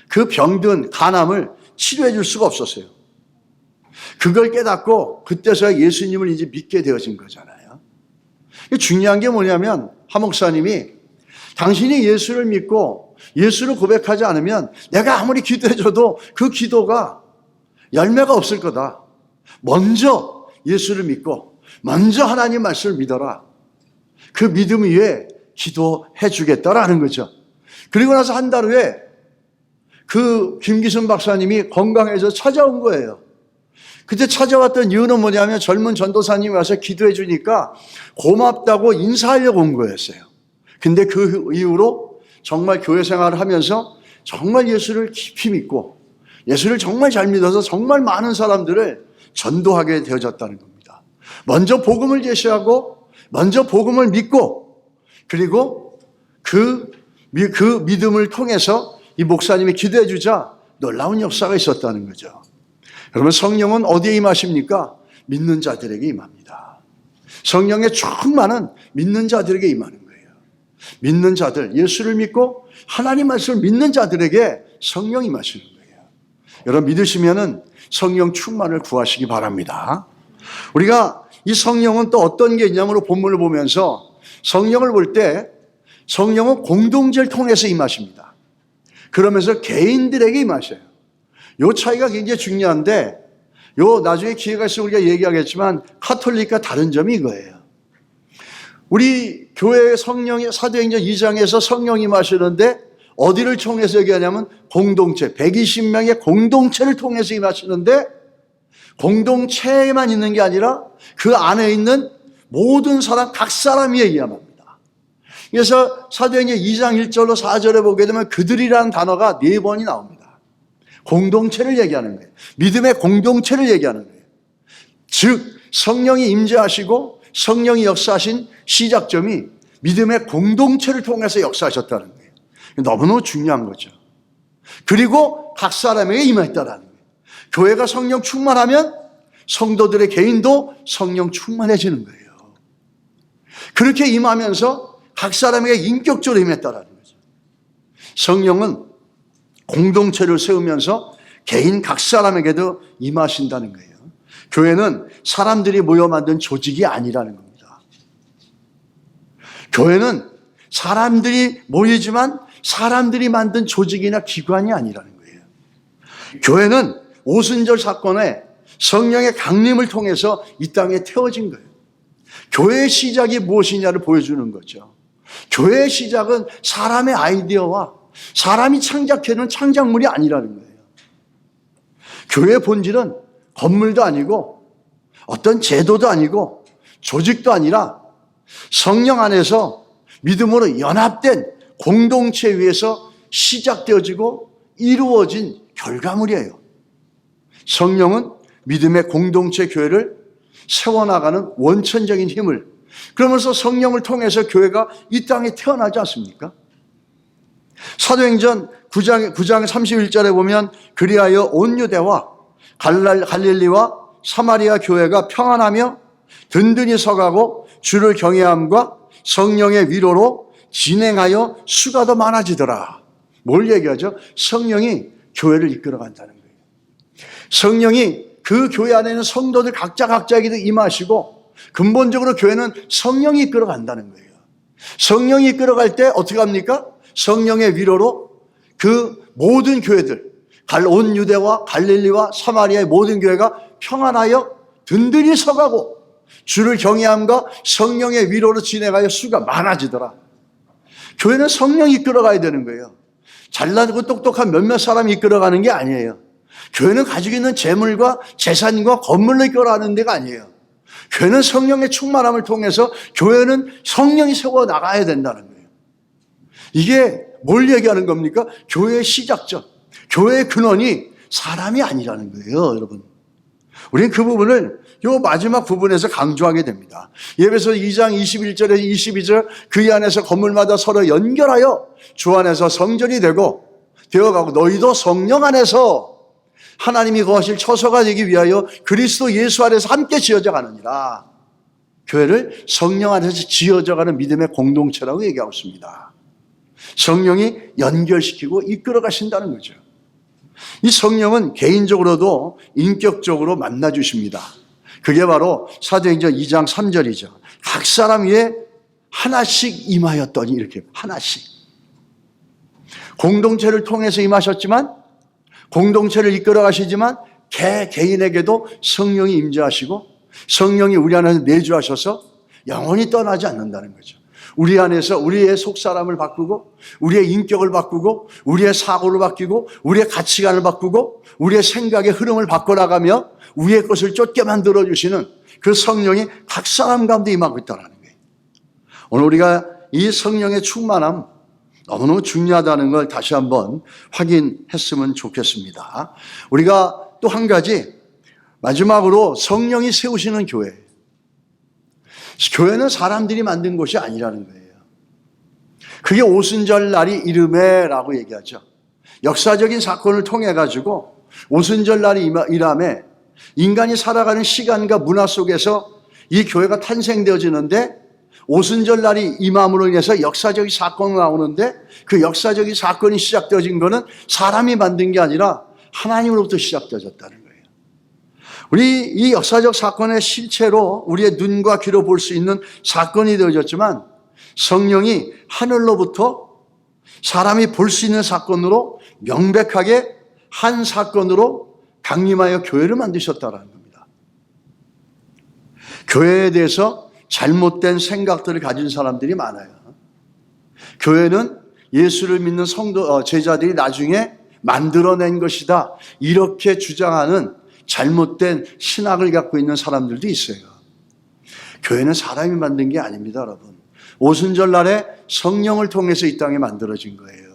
Speaker 1: 그 병든 간암을 치료해 줄 수가 없었어요. 그걸 깨닫고 그때서야 예수님을 이제 믿게 되어진 거잖아요. 중요한 게 뭐냐면 하 목사님이 당신이 예수를 믿고 예수를 고백하지 않으면 내가 아무리 기도해줘도 그 기도가 열매가 없을 거다. 먼저 예수를 믿고 먼저 하나님 말씀을 믿어라. 그 믿음 위에 기도해 주겠다라는 거죠. 그리고 나서 한 달 후에 그 김기순 박사님이 건강해서 찾아온 거예요. 그때 찾아왔던 이유는 뭐냐면 젊은 전도사님이 와서 기도해 주니까 고맙다고 인사하려고 온 거였어요. 근데 그 이후로 정말 교회 생활을 하면서 정말 예수를 깊이 믿고 예수를 정말 잘 믿어서 정말 많은 사람들을 전도하게 되어졌다는 겁니다. 먼저 복음을 제시하고 먼저 복음을 믿고 그리고 그 믿음을 통해서 이 목사님이 기도해 주자 놀라운 역사가 있었다는 거죠. 여러분, 성령은 어디에 임하십니까? 믿는 자들에게 임합니다. 성령의 충만은 믿는 자들에게 임하는 거예요. 믿는 자들, 예수를 믿고 하나님 말씀을 믿는 자들에게 성령이 임하시는 거예요. 여러분, 믿으시면은 성령 충만을 구하시기 바랍니다. 우리가 이 성령은 또 어떤 게 있냐면 본문을 보면서 성령을 볼 때 성령은 공동체를 통해서 임하십니다. 그러면서 개인들에게 임하셔요. 이 차이가 굉장히 중요한데 나중에 기회가 있으면 우리가 얘기하겠지만 카톨릭과 다른 점이 이거예요. 우리 교회 성령이 사도행전 2장에서 성령이 임하시는데 어디를 통해서 얘기하냐면 공동체, 120명의 공동체를 통해서 임하시는데 공동체에만 있는 게 아니라 그 안에 있는 모든 사람, 각 사람이 임합니다. 그래서 사도행전 2장 1절로 4절에 보게 되면 그들이라는 단어가 4번이 나옵니다. 공동체를 얘기하는 거예요. 믿음의 공동체를 얘기하는 거예요. 즉 성령이 임재하시고 성령이 역사하신 시작점이 믿음의 공동체를 통해서 역사하셨다는 거예요. 너무너무 중요한 거죠. 그리고 각 사람에게 임했다라는 거예요. 교회가 성령 충만하면 성도들의 개인도 성령 충만해지는 거예요. 그렇게 임하면서 각 사람에게 인격적으로 임했다라는 거죠. 성령은 공동체를 세우면서 개인 각 사람에게도 임하신다는 거예요. 교회는 사람들이 모여 만든 조직이 아니라는 겁니다. 교회는 사람들이 모이지만 사람들이 만든 조직이나 기관이 아니라는 거예요. 교회는 오순절 사건에 성령의 강림을 통해서 이 땅에 태워진 거예요. 교회의 시작이 무엇이냐를 보여주는 거죠. 교회의 시작은 사람의 아이디어와 사람이 창작해낸 창작물이 아니라는 거예요. 교회의 본질은 건물도 아니고 어떤 제도도 아니고 조직도 아니라 성령 안에서 믿음으로 연합된 공동체 위에서 시작되어지고 이루어진 결과물이에요. 성령은 믿음의 공동체 교회를 세워나가는 원천적인 힘을, 그러면서 성령을 통해서 교회가 이 땅에 태어나지 않습니까? 사도행전 9장 31절에 보면 그리하여 온 유대와 갈릴리와 사마리아 교회가 평안하며 든든히 서가고 주를 경외함과 성령의 위로로 진행하여 수가 더 많아지더라. 뭘 얘기하죠? 성령이 교회를 이끌어간다는 거예요. 성령이 그 교회 안에 있는 성도들 각자에게도 임하시고 근본적으로 교회는 성령이 이끌어간다는 거예요. 성령이 이끌어갈 때 어떻게 합니까? 성령의 위로로 그 모든 교회들, 온 유대와 갈릴리와 사마리아의 모든 교회가 평안하여 든든히 서가고 주를 경외함과 성령의 위로로 진행하여 수가 많아지더라. 교회는 성령이 이끌어가야 되는 거예요. 잘나고 똑똑한 몇몇 사람이 이끌어가는 게 아니에요. 교회는 가지고 있는 재물과 재산과 건물로 이끌어가는 데가 아니에요. 교회는 성령의 충만함을 통해서 교회는 성령이 세워 나가야 된다는 거예요. 이게 뭘 얘기하는 겁니까? 교회의 시작점, 교회의 근원이 사람이 아니라는 거예요, 여러분. 우리는 그 부분을 요 마지막 부분에서 강조하게 됩니다. 예배서 2장 21절에서 22절 그 안에서 건물마다 서로 연결하여 주 안에서 성전이 되어가고 너희도 성령 안에서 하나님이 거하실 처소가 되기 위하여 그리스도 예수 안에서 함께 지어져 가느니라. 교회를 성령 안에서 지어져가는 믿음의 공동체라고 얘기하고 있습니다. 성령이 연결시키고 이끌어 가신다는 거죠. 이 성령은 개인적으로도 인격적으로 만나주십니다. 그게 바로 사도행전 2장 3절이죠. 각 사람 위에 하나씩 임하였더니, 이렇게 하나씩. 공동체를 통해서 임하셨지만, 공동체를 이끌어 가시지만 개인에게도 성령이 임재하시고 성령이 우리 안에서 내주하셔서 영원히 떠나지 않는다는 거죠. 우리 안에서 우리의 속사람을 바꾸고 우리의 인격을 바꾸고 우리의 사고를 바뀌고 우리의 가치관을 바꾸고 우리의 생각의 흐름을 바꿔나가며 우리의 것을 쫓게 만들어주시는 그 성령이 각 사람 가운데 임하고 있다는 거예요. 오늘 우리가 이 성령의 충만함 너무너무 중요하다는 걸 다시 한번 확인했으면 좋겠습니다. 우리가 또 한 가지, 마지막으로 성령이 세우시는 교회. 교회는 사람들이 만든 곳이 아니라는 거예요. 그게 오순절 날이 이름에라고 얘기하죠. 역사적인 사건을 통해 가지고 오순절 날이 이람에 인간이 살아가는 시간과 문화 속에서 이 교회가 탄생되어지는데, 오순절 날이 임함으로 인해서 역사적인 사건이 나오는데, 그 역사적인 사건이 시작되어진 것은 사람이 만든 게 아니라 하나님으로부터 시작되어졌다는 거예요. 우리 이 역사적 사건의 실체로 우리의 눈과 귀로 볼 수 있는 사건이 되어졌지만, 성령이 하늘로부터 사람이 볼 수 있는 사건으로 명백하게 한 사건으로 강림하여 교회를 만드셨다는 겁니다. 교회에 대해서 잘못된 생각들을 가진 사람들이 많아요. 교회는 예수를 믿는 제자들이 나중에 만들어낸 것이다, 이렇게 주장하는 잘못된 신학을 갖고 있는 사람들도 있어요. 교회는 사람이 만든 게 아닙니다, 여러분. 오순절 날에 성령을 통해서 이 땅에 만들어진 거예요.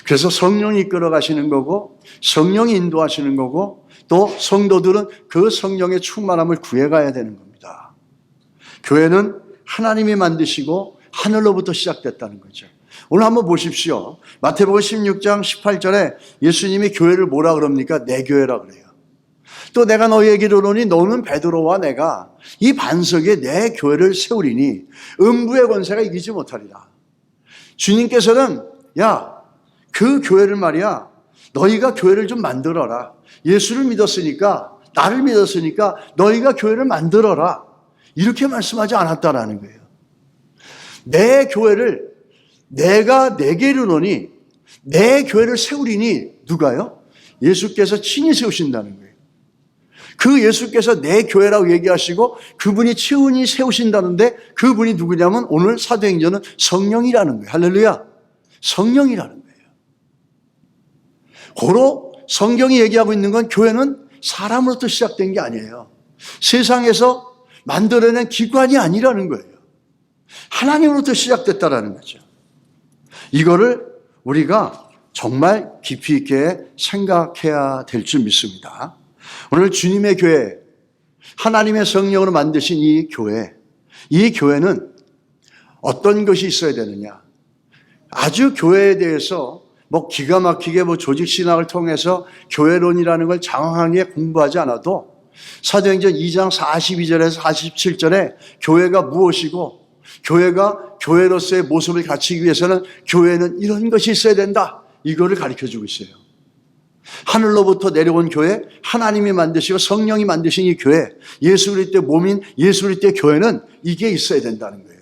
Speaker 1: 그래서 성령이 이끌어 가시는 거고, 성령이 인도하시는 거고, 또 성도들은 그 성령의 충만함을 구해가야 되는 겁니다. 교회는 하나님이 만드시고 하늘로부터 시작됐다는 거죠. 오늘 한번 보십시오. 마태복음 16장 18절에 예수님이 교회를 뭐라 그럽니까? 내 교회라 그래요. 또 내가 너희에게 이르노니 너는 베드로와 내가 이 반석에 내 교회를 세우리니 음부의 권세가 이기지 못하리라. 주님께서는 그 교회를 말이야, 너희가 교회를 좀 만들어라. 예수를 믿었으니까, 나를 믿었으니까 너희가 교회를 만들어라, 이렇게 말씀하지 않았다라는 거예요. 내 교회를 내가 내게 이르노니 내 교회를 세우리니, 누가요? 예수께서 친히 세우신다는 거예요. 그 예수께서 내 교회라고 얘기하시고 그분이 친히 세우신다는데, 그분이 누구냐면 오늘 사도행전은 성령이라는 거예요. 할렐루야. 성령이라는 거예요. 고로 성경이 얘기하고 있는 건, 교회는 사람으로부터 시작된 게 아니에요. 세상에서 만들어낸 기관이 아니라는 거예요. 하나님으로부터 시작됐다라는 거죠. 이거를 우리가 정말 깊이 있게 생각해야 될 줄 믿습니다. 오늘 주님의 교회, 하나님의 성령으로 만드신 이 교회는 어떤 것이 있어야 되느냐? 아주 교회에 대해서 기가 막히게 조직 신학을 통해서 교회론이라는 걸 장황하게 공부하지 않아도, 사도행전 2장 42절에서 47절에 교회가 무엇이고, 교회가 교회로서의 모습을 갖추기 위해서는 교회는 이런 것이 있어야 된다, 이거를 가르쳐주고 있어요. 하늘로부터 내려온 교회, 하나님이 만드시고 성령이 만드신 이 교회, 예수 그리스도의 몸인 예수 그리스도의 교회는 이게 있어야 된다는 거예요.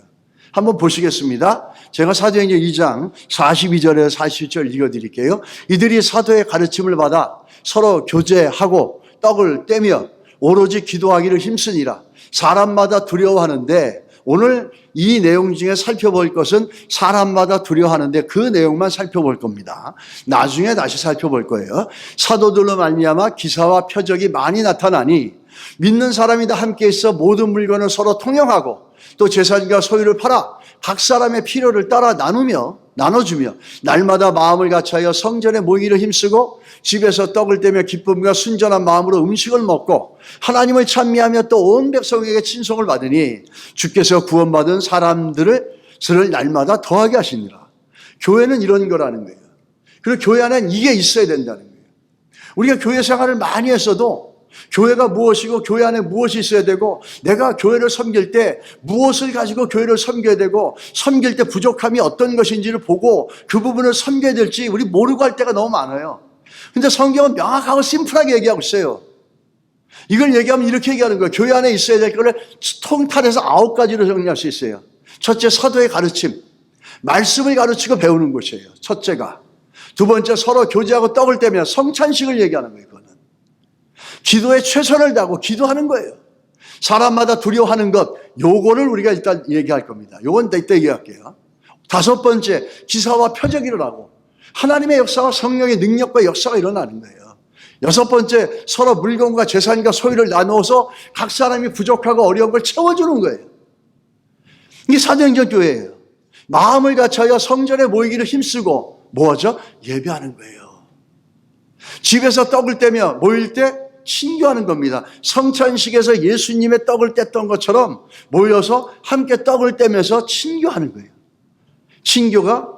Speaker 1: 한번 보시겠습니다. 제가 사도행전 2장 42절에서 47절 읽어드릴게요. 이들이 사도의 가르침을 받아 서로 교제하고 떡을 떼며 오로지 기도하기를 힘쓰니라. 사람마다 두려워하는데, 오늘 이 내용 중에 살펴볼 것은 사람마다 두려워하는데 그 내용만 살펴볼 겁니다. 나중에 다시 살펴볼 거예요. 사도들로 말미암아 기사와 표적이 많이 나타나니 믿는 사람이 다 함께 있어 모든 물건을 서로 통용하고 또 재산과 소유를 팔아 각 사람의 필요를 따라 나눠주며 날마다 마음을 같이하여 성전에 모이기를 힘쓰고 집에서 떡을 떼며 기쁨과 순전한 마음으로 음식을 먹고 하나님을 찬미하며 또 온 백성에게 친송을 받으니 주께서 구원받은 사람들을 날마다 더하게 하시니라. 교회는 이런 거라는 거예요. 그리고 교회 안에는 이게 있어야 된다는 거예요. 우리가 교회 생활을 많이 했어도 교회가 무엇이고 교회 안에 무엇이 있어야 되고, 내가 교회를 섬길 때 무엇을 가지고 교회를 섬겨야 되고, 섬길 때 부족함이 어떤 것인지를 보고 그 부분을 섬겨야 될지 우리 모르고 할 때가 너무 많아요. 근데 성경은 명확하고 심플하게 얘기하고 있어요. 이걸 얘기하면 이렇게 얘기하는 거예요. 교회 안에 있어야 될 거를 통탄해서 9가지로 정리할 수 있어요. 첫째, 사도의 가르침, 말씀을 가르치고 배우는 것이에요. 첫째가. 두 번째, 서로 교제하고 떡을 떼며 성찬식을 얘기하는 거예요. 이거는 기도에 최선을 다하고 기도하는 거예요. 사람마다 두려워하는 것, 요거를 우리가 일단 얘기할 겁니다. 요건 이따 얘기할게요. 다섯 번째, 기사와 표적이 일어나고 하나님의 역사와 성령의 능력과 역사가 일어나는 거예요. 여섯 번째, 서로 물건과 재산과 소유를 나누어서 각 사람이 부족하고 어려운 걸 채워주는 거예요. 이게 사도행전 교회예요. 마음을 같여야 성전에 모이기를 힘쓰고 뭐하죠? 예배하는 거예요. 집에서 떡을 떼며 모일 때 친교하는 겁니다. 성찬식에서 예수님의 떡을 뗐던 것처럼 모여서 함께 떡을 떼면서 친교하는 거예요. 친교가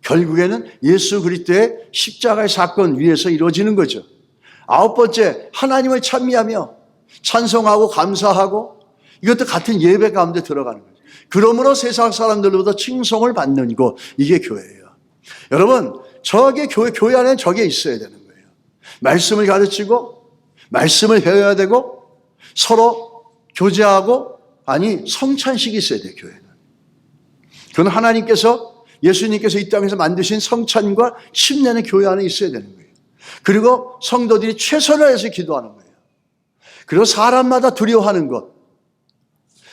Speaker 1: 결국에는 예수 그리스도의 십자가의 사건 위에서 이루어지는 거죠. 아홉 번째, 하나님을 찬미하며 찬송하고 감사하고 이것도 같은 예배 가운데 들어가는 거죠. 그러므로 세상 사람들로부터 칭송을 받는 곳, 이게 교회예요. 여러분, 저게 교회 안에 저게 있어야 되는 거예요. 말씀을 가르치고 말씀을 배워야 되고 서로 교제하고 성찬식이 있어야 돼요. 교회는. 그건 하나님께서 예수님께서 이 땅에서 만드신 성찬과 침례는 교회 안에 있어야 되는 거예요. 그리고 성도들이 최선을 다해서 기도하는 거예요. 그리고 사람마다 두려워하는 것,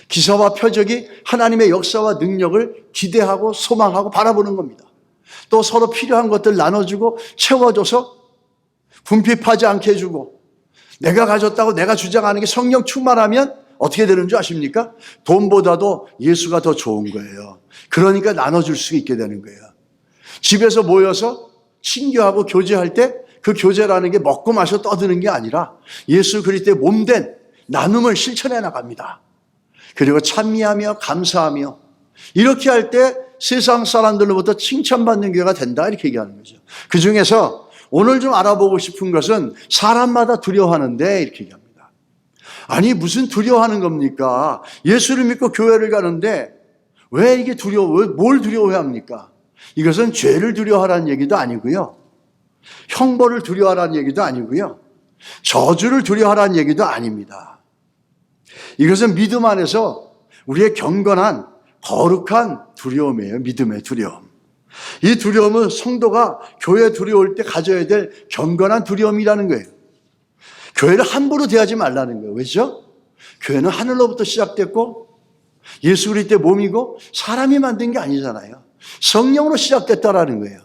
Speaker 1: 기사와 표적이 하나님의 역사와 능력을 기대하고 소망하고 바라보는 겁니다. 또 서로 필요한 것들 나눠주고 채워줘서 궁핍하지 않게 해주고, 내가 가졌다고 내가 주장하는 게 성령 충만하면 어떻게 되는 줄 아십니까? 돈보다도 예수가 더 좋은 거예요. 그러니까 나눠줄 수 있게 되는 거예요. 집에서 모여서 친교하고 교제할 때 그 교제라는 게 먹고 마셔 떠드는 게 아니라 예수 그리스도의 몸된 나눔을 실천해 나갑니다. 그리고 찬미하며 감사하며 이렇게 할 때 세상 사람들로부터 칭찬받는 교회가 된다, 이렇게 얘기하는 거죠. 그 중에서 오늘 좀 알아보고 싶은 것은 사람마다 두려워하는데, 이렇게 얘기합니다. 아니, 무슨 두려워하는 겁니까? 예수를 믿고 교회를 가는데 왜 이게 뭘 두려워해야 합니까? 이것은 죄를 두려워하라는 얘기도 아니고요, 형벌을 두려워하라는 얘기도 아니고요, 저주를 두려워하라는 얘기도 아닙니다. 이것은 믿음 안에서 우리의 경건한 거룩한 두려움이에요. 믿음의 두려움. 이 두려움은 성도가 교회에 들어올 때 가져야 될 경건한 두려움이라는 거예요. 교회를 함부로 대하지 말라는 거예요. 왜죠? 교회는 하늘로부터 시작됐고 예수 그리스도의 몸이고 사람이 만든 게 아니잖아요. 성령으로 시작됐다라는 거예요.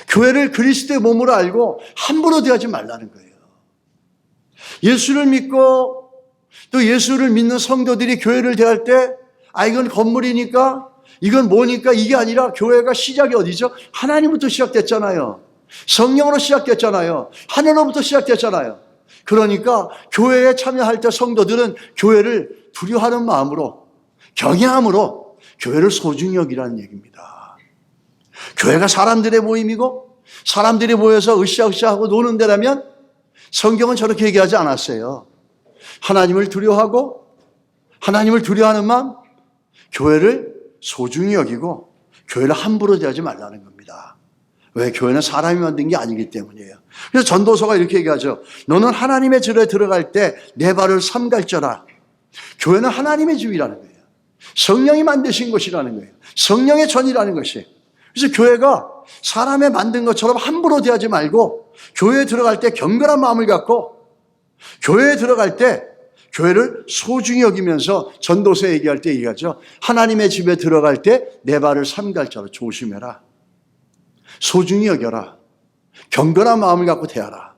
Speaker 1: 교회를 그리스도의 몸으로 알고 함부로 대하지 말라는 거예요. 예수를 믿고 또 예수를 믿는 성도들이 교회를 대할 때 이건 건물이니까, 이건 뭐니까, 이게 아니라 교회가 시작이 어디죠? 하나님부터 시작됐잖아요. 성령으로 시작됐잖아요. 하늘로부터 시작됐잖아요. 그러니까 교회에 참여할 때 성도들은 교회를 두려워하는 마음으로, 경외함으로 교회를 소중히 여기라는 얘기입니다. 교회가 사람들의 모임이고 사람들이 모여서 으쌰으쌰하고 노는 데라면 성경은 저렇게 얘기하지 않았어요. 하나님을 두려워하고 하나님을 두려워하는 마음, 교회를 소중히 여기고 교회를 함부로 대하지 말라는 겁니다. 왜? 교회는 사람이 만든 게 아니기 때문이에요. 그래서 전도서가 이렇게 얘기하죠. 너는 하나님의 집에 들어갈 때 내 발을 삼갈져라. 교회는 하나님의 집이라는 거예요. 성령이 만드신 것이라는 거예요. 성령의 전이라는 것이. 그래서 교회가 사람의 만든 것처럼 함부로 대하지 말고 교회에 들어갈 때 경건한 마음을 갖고 교회에 들어갈 때 교회를 소중히 여기면서 전도서에 얘기할 때 얘기하죠. 하나님의 집에 들어갈 때 내 발을 삼갈자로 조심해라. 소중히 여겨라. 경건한 마음을 갖고 대하라.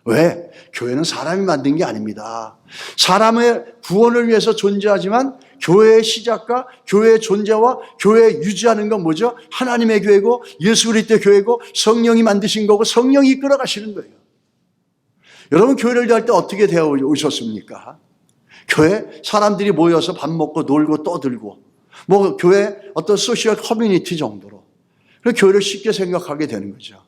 Speaker 1: 왜? 교회는 사람이 만든 게 아닙니다. 사람의 구원을 위해서 존재하지만 교회의 시작과 교회의 존재와 교회에 유지하는 건 뭐죠? 하나님의 교회고 예수 그리스도의 교회고 성령이 만드신 거고 성령이 이끌어 가시는 거예요. 여러분, 교회를 대할 때 어떻게 되어 오셨습니까? 교회 사람들이 모여서 밥 먹고 놀고 떠들고 교회 어떤 소셜 커뮤니티 정도로 그래서 교회를 쉽게 생각하게 되는 거죠.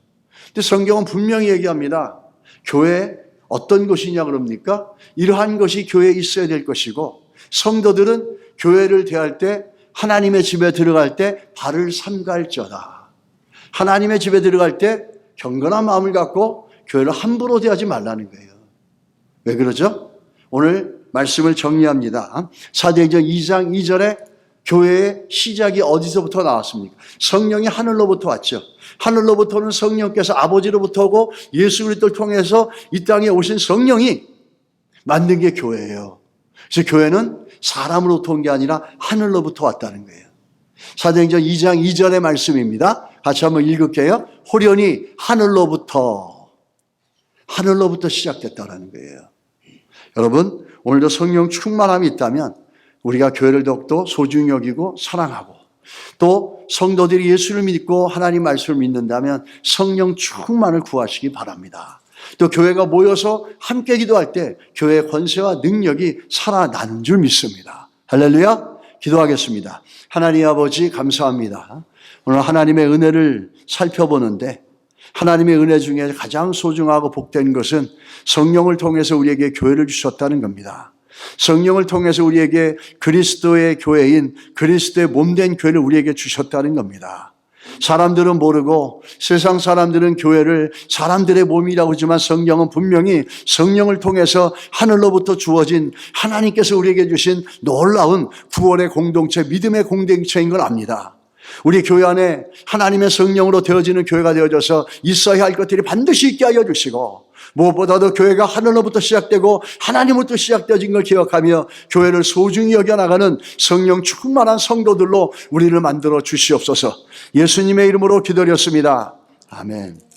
Speaker 1: 근데 성경은 분명히 얘기합니다. 교회 어떤 것이냐 그럽니까? 이러한 것이 교회에 있어야 될 것이고 성도들은 교회를 대할 때 하나님의 집에 들어갈 때 발을 삼갈져다. 하나님의 집에 들어갈 때 경건한 마음을 갖고 교회를 함부로 대하지 말라는 거예요. 왜 그러죠? 오늘 말씀을 정리합니다. 사도행전 2장 2절에 교회의 시작이 어디서부터 나왔습니까? 성령이 하늘로부터 왔죠. 하늘로부터는 성령께서 아버지로부터 오고 예수 그리스도를 통해서 이 땅에 오신 성령이 만든 게 교회예요. 그래서 교회는 사람으로부터 온 게 아니라 하늘로부터 왔다는 거예요. 사도행전 2장 2절의 말씀입니다. 같이 한번 읽을게요. 호련히 하늘로부터 시작됐다는 거예요. 여러분, 오늘도 성령 충만함이 있다면 우리가 교회를 더욱더 소중히 여기고 사랑하고 또 성도들이 예수를 믿고 하나님 말씀을 믿는다면 성령 충만을 구하시기 바랍니다. 또 교회가 모여서 함께 기도할 때 교회의 권세와 능력이 살아나는 줄 믿습니다. 할렐루야. 기도하겠습니다. 하나님 아버지 감사합니다. 오늘 하나님의 은혜를 살펴보는데 하나님의 은혜 중에 가장 소중하고 복된 것은 성령을 통해서 우리에게 교회를 주셨다는 겁니다. 성령을 통해서 우리에게 그리스도의 교회인 그리스도의 몸된 교회를 우리에게 주셨다는 겁니다. 사람들은 모르고 세상 사람들은 교회를 사람들의 몸이라고 하지만 성령은 분명히 성령을 통해서 하늘로부터 주어진 하나님께서 우리에게 주신 놀라운 구원의 공동체, 믿음의 공동체인 걸 압니다. 우리 교회 안에 하나님의 성령으로 되어지는 교회가 되어져서 있어야 할 것들이 반드시 있게 하여 주시고 무엇보다도 교회가 하늘로부터 시작되고 하나님으로부터 시작되어진 걸 기억하며 교회를 소중히 여겨나가는 성령 충만한 성도들로 우리를 만들어 주시옵소서. 예수님의 이름으로 기도드렸습니다. 아멘.